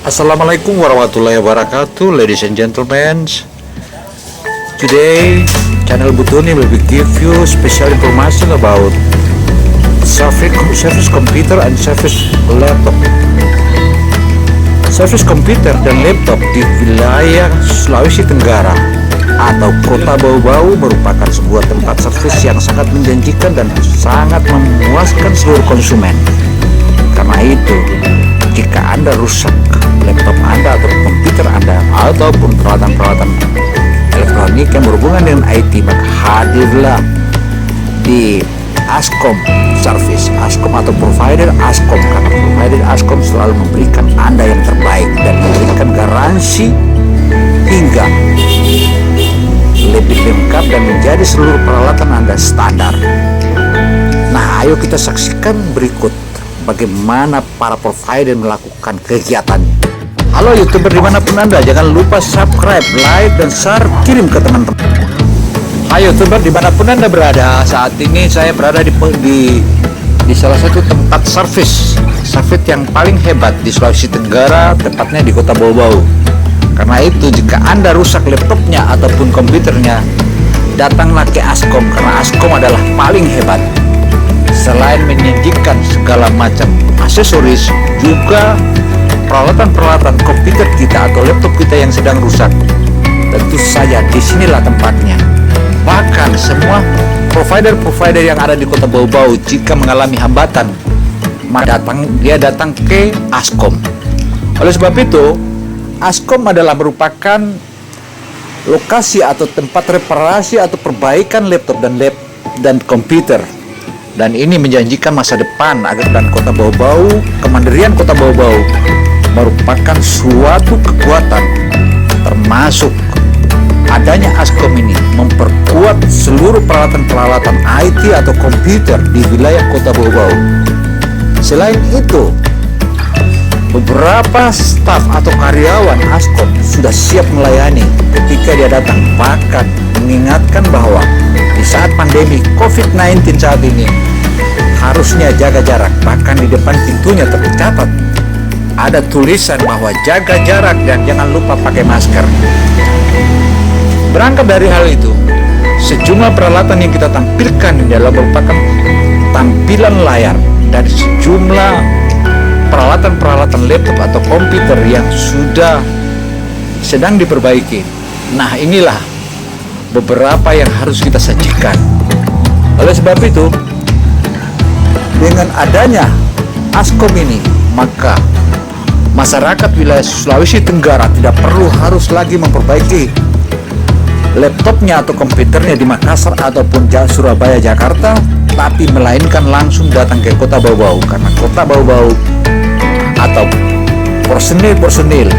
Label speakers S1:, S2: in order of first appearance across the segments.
S1: Assalamualaikum warahmatullahi wabarakatuh, ladies and gentlemen. Today, channel Butuni will give you special information about service computer and service laptop. Service komputer dan laptop di wilayah Sulawesi Tenggara atau Kota Bau-Bau merupakan sebuah tempat servis yang sangat menjanjikan dan sangat memuaskan seluruh konsumen. Karena itu, jika Anda rusak laptop Anda atau komputer Anda ataupun peralatan-peralatan elektronik yang berhubungan dengan IT, maka hadirlah di Askom Service, Askom atau provider Askom, karena provider Askom selalu memberikan Anda yang terbaik dan memberikan garansi hingga lebih lengkap dan menjadi seluruh peralatan Anda standar. Nah, ayo kita saksikan berikut bagaimana para provider melakukan kegiatannya. Halo YouTuber dimanapun Anda, jangan lupa subscribe, like, dan share, kirim ke teman-teman. Hai YouTuber dimanapun Anda berada, saat ini saya berada di salah satu tempat servis yang paling hebat di Sulawesi Tenggara, tepatnya di Kota Bau-Bau. Karena itu, jika Anda rusak laptopnya ataupun komputernya, datanglah ke Askom, karena Askom adalah paling hebat. Selain menyajikan segala macam aksesoris, juga peralatan-peralatan komputer kita atau laptop kita yang sedang rusak, tentu saja disinilah tempatnya. Bahkan semua provider yang ada di Kota Bau-Bau jika mengalami hambatan, dia datang ke Askom. Oleh sebab itu, Askom adalah merupakan lokasi atau tempat reparasi atau perbaikan laptop dan komputer. Dan ini menjanjikan masa depan agar dan Kota Bau-Bau, Kemandirian Kota Bau-Bau merupakan suatu kekuatan, termasuk adanya Askom ini memperkuat seluruh peralatan-peralatan IT atau komputer di wilayah Kota Bau-Bau. Selain itu, beberapa staf atau karyawan Askom sudah siap melayani ketika dia datang, bahkan mengingatkan bahwa di saat pandemi COVID-19 saat ini harusnya jaga jarak. Bahkan di depan pintunya tercatat ada tulisan bahwa jaga jarak dan jangan lupa pakai masker. Berangkat dari hal itu, sejumlah peralatan yang kita tampilkan adalah merupakan tampilan layar dari sejumlah peralatan-peralatan laptop atau komputer yang sudah sedang diperbaiki. Nah, inilah beberapa yang harus kita sajikan. Oleh sebab itu, dengan adanya Askom ini, maka masyarakat wilayah Sulawesi Tenggara tidak perlu harus lagi memperbaiki laptopnya atau komputernya di Makassar ataupun Surabaya, Jakarta, tapi melainkan langsung datang ke Kota Bau-Bau, karena Kota Bau-Bau atau personil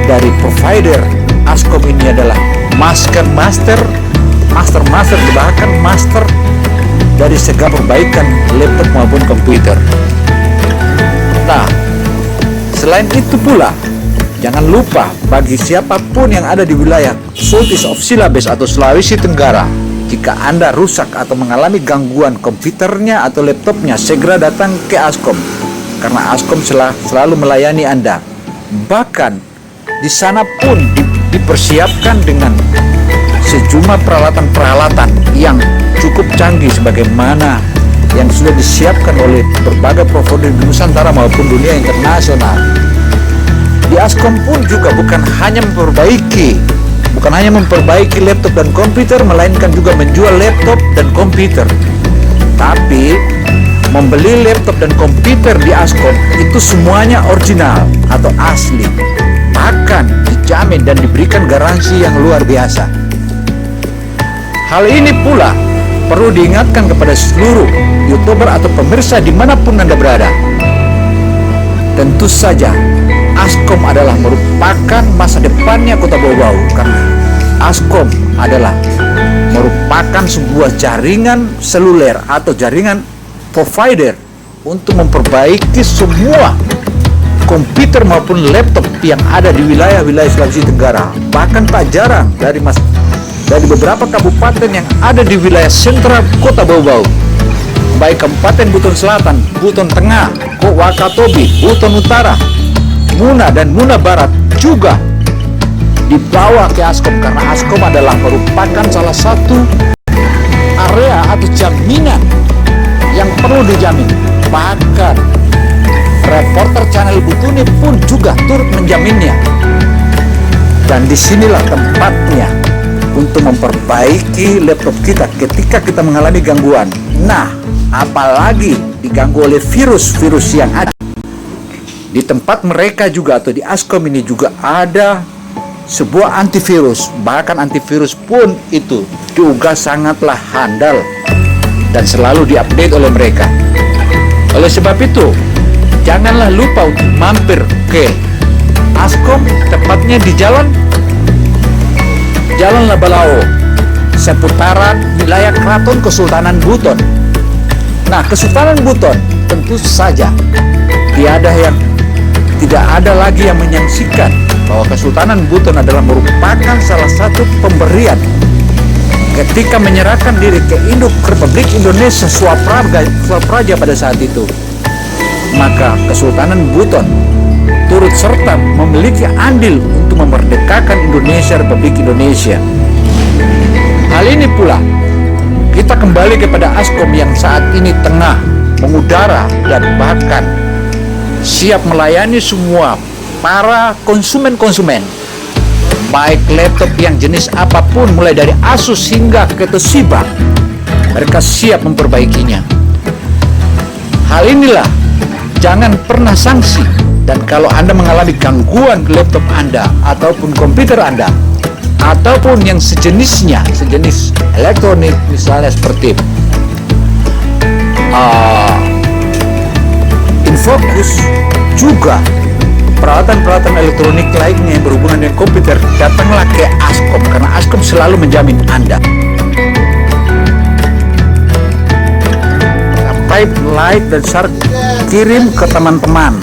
S1: dari provider Askom ini adalah master, bahkan master dari segala perbaikan laptop maupun komputer. Nah, selain itu pula, jangan lupa bagi siapapun yang ada di wilayah Sultis of Silabes atau Sulawesi Tenggara, jika Anda rusak atau mengalami gangguan komputernya atau laptopnya, segera datang ke Askom, karena Askom selalu melayani Anda. Bahkan di sana pun dipersiapkan dengan sejumlah peralatan-peralatan yang cukup canggih sebagaimana yang sudah disiapkan oleh berbagai provider di Nusantara maupun dunia internasional. Di Askom pun juga bukan hanya memperbaiki laptop dan komputer, melainkan juga menjual laptop dan komputer. Tapi membeli laptop dan komputer di Askom itu semuanya original atau asli, bahkan dijamin dan diberikan garansi yang luar biasa. Hal ini pula perlu diingatkan kepada seluruh YouTuber atau pemirsa dimanapun Anda berada. Tentu saja Askom adalah merupakan masa depannya Kota Bau-Bau, karena Askom adalah merupakan sebuah jaringan seluler atau jaringan provider untuk memperbaiki semua komputer maupun laptop yang ada di wilayah-wilayah Sulawesi Tenggara. Bahkan tak jarang dari beberapa kabupaten yang ada di wilayah sentra Kota Bau-Bau, baik Kabupaten Buton Selatan, Buton Tengah, Wakatobi, Buton Utara, Muna dan Muna Barat juga dibawa ke Askom karena Askom adalah merupakan salah satu area atau jaminan yang perlu dijamin. Bahkan reporter channel Butuni pun juga turut menjaminnya. Dan disinilah tempatnya untuk memperbaiki laptop kita ketika kita mengalami gangguan. Nah, apalagi diganggu oleh virus-virus yang ada. Di tempat mereka juga atau di Askom ini juga ada sebuah antivirus. Bahkan antivirus pun itu juga sangatlah handal dan selalu diupdate oleh mereka. Oleh sebab itu, janganlah lupa untuk mampir ke Askom, tepatnya di Jalan Labalao, seputaran wilayah Keraton Kesultanan Buton. Nah, Kesultanan Buton tentu saja tidak ada lagi yang menyaksikan bahwa Kesultanan Buton adalah merupakan salah satu pemberian ketika menyerahkan diri ke Induk Republik Indonesia Swapraja pada saat itu. Maka Kesultanan Buton turut serta memiliki andil untuk memerdekakan Indonesia, Republik Indonesia. Hal ini pula kita kembali kepada Askom yang saat ini tengah mengudara dan bahkan siap melayani semua para konsumen, baik laptop yang jenis apapun mulai dari Asus hingga ke Toshiba. Mereka siap memperbaikinya. Hal inilah, jangan pernah sanksi. Dan kalau Anda mengalami gangguan ke laptop Anda ataupun komputer Anda ataupun yang sejenisnya, sejenis elektronik misalnya seperti Infocus, juga peralatan-peralatan elektronik lainnya yang berhubungan dengan komputer, datanglah ke Askom karena Askom selalu menjamin Anda. Subscribe, like, dan share, kirim ke teman-teman.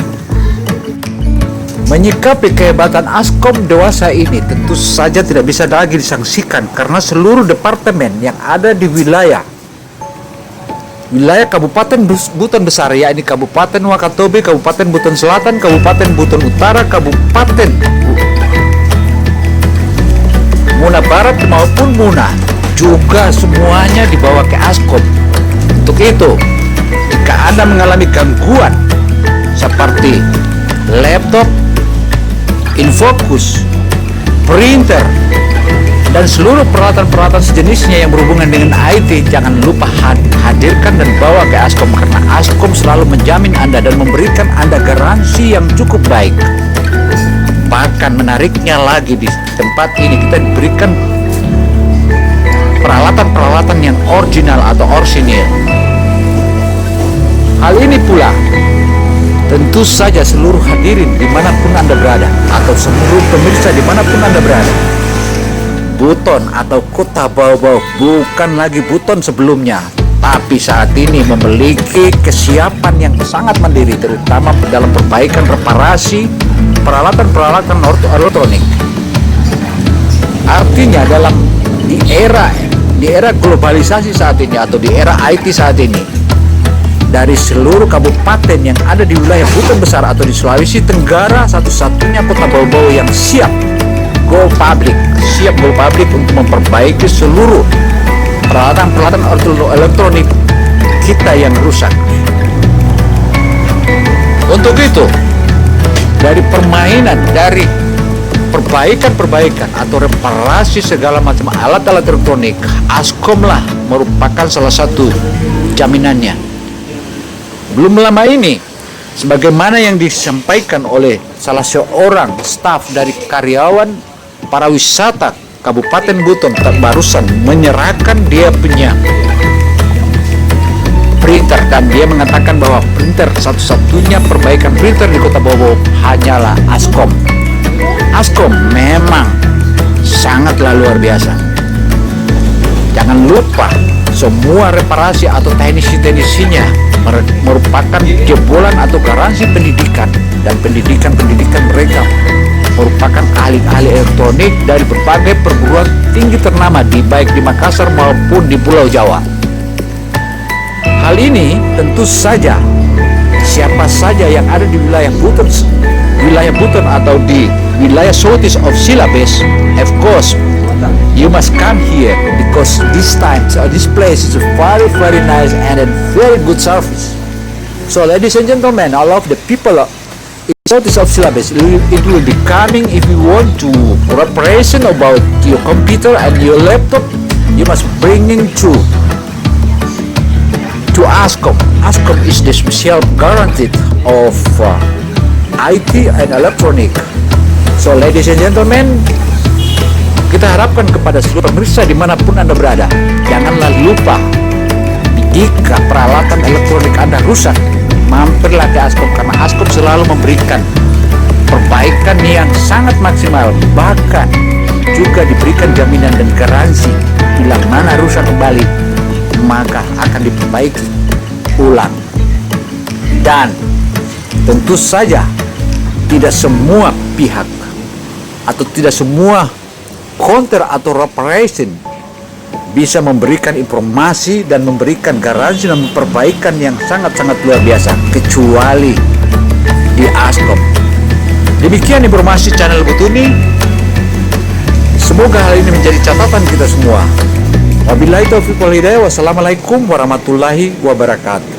S1: Menyikapi kehebatan Askom dewasa ini tentu saja tidak bisa lagi disangsikan karena seluruh departemen yang ada di wilayah Kabupaten Buton Besar, yakni Kabupaten Wakatobi, Kabupaten Buton Selatan, Kabupaten Buton Utara, Kabupaten Muna Barat maupun Muna, juga semuanya dibawa ke Askom. Untuk itu, jika Anda mengalami gangguan seperti laptop, Infocus, printer, dan seluruh peralatan-peralatan sejenisnya yang berhubungan dengan IT, jangan lupa hadirkan dan bawa ke Askom karena Askom selalu menjamin Anda dan memberikan Anda garansi yang cukup baik. Bahkan menariknya lagi, di tempat ini kita diberikan peralatan-peralatan yang original atau orsinil. Hal ini pula tentu saja seluruh hadirin dimanapun Anda berada atau seluruh pemirsa dimanapun Anda berada, Buton atau Kota Bau-Bau bukan lagi Buton sebelumnya, tapi saat ini memiliki kesiapan yang sangat mandiri, terutama dalam perbaikan reparasi peralatan-peralatan elektronik. Artinya di era globalisasi saat ini atau di era IT saat ini, dari seluruh kabupaten yang ada di wilayah Buton Besar atau di Sulawesi Tenggara, satu-satunya Kota Bau-Bau yang siap go public untuk memperbaiki seluruh peralatan-peralatan elektronik kita yang rusak. Untuk itu, dari permainan, dari perbaikan atau reparasi segala macam alat-alat elektronik, Askom lah merupakan salah satu jaminannya. Belum lama ini, sebagaimana yang disampaikan oleh salah seorang staf dari karyawan para wisata Kabupaten Buton, barusan menyerahkan dia punya printer, dan dia mengatakan bahwa printer satu-satunya perbaikan printer di Kota Bau-Bau hanyalah Askom. Askom memang sangatlah luar biasa. Jangan lupa, semua reparasi atau teknisi-teknisinya merupakan jebolan atau garansi pendidikan, dan pendidikan mereka merupakan ahli-ahli elektronik dari berbagai perguruan tinggi ternama baik di Makassar maupun di Pulau Jawa. Hal ini tentu saja siapa saja yang ada di wilayah Buton wilayah Buton atau di wilayah southeast of Silabes, of course you must come here because this place is very nice and a very good service. So ladies and gentlemen, all of the people in southeast of Silabes, it will be coming. If you want to preparation about your computer and your laptop, you must bringing to ASCOM. ASCOM is the special guaranteed of IT and electronic. So ladies and gentlemen, kita harapkan kepada seluruh pemirsa dimanapun Anda berada, janganlah lupa jika peralatan elektronik Anda rusak, mampirlah ke ASCOM, karena ASCOM selalu memberikan perbaikan yang sangat maksimal, bahkan juga diberikan jaminan dan garansi bila mana rusak kembali maka akan diperbaiki ulang. Dan tentu saja tidak semua pihak atau tidak semua counter atau reparation bisa memberikan informasi dan memberikan garansi dan perbaikan yang sangat-sangat luar biasa kecuali di ASCOM. Demikian informasi channel Butuni. Semoga hal ini menjadi catatan kita semua. Wabillahi taufiq wal hidayah. Wassalamualaikum warahmatullahi wabarakatuh.